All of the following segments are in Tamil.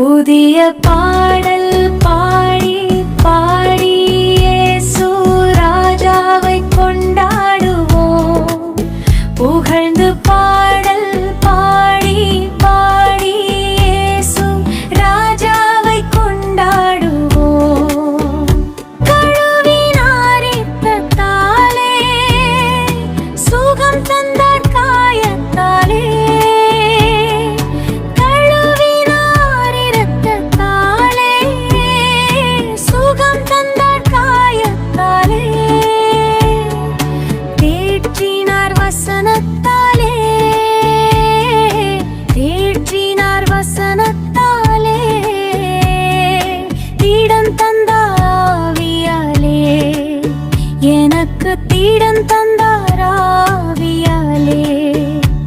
புதிய பாடல் பாடி பாடி இயேசு ராஜாவை கொண்டாடுவோம். புகழ்ந்து பாடல் பாடி பாடி இயேசு ராஜாவை கொண்டாடுவோம். கழுவினார் இரத்தத்தாலே, சுகம் தந்தார் காயத்தாலே. தேற்றினார் வசனத்தாலே, தீடம் தந்தாவியாலே, எனக்கு தீடம் தந்தாராவியாலே.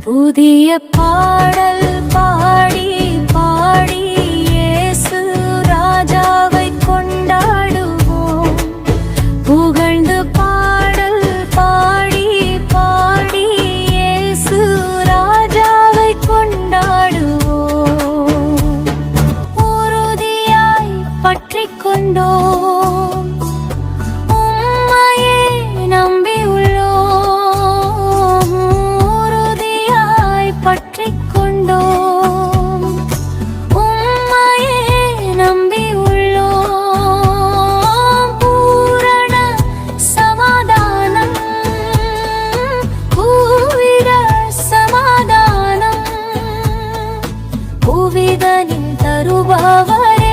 புதிய பாடல் பாடி பாடி இயேசு ராஜாவை கொண்டாடுவோம். புகழ்ந்து பாடல் பாடி பாடி இயேசு ராஜாவை கொண்டாடுவோம். உறுதியாய் பற்றிக் கொண்டோம், உம்மையே நம்பியுள்ளோம். உறுதியாய் பற்றிக் கொண்டோம், உம்மையே நம்பியுள்ளோம். பூரண சமாதானம், பூவிர சமாதானம், புவிதனில் தருபவரே.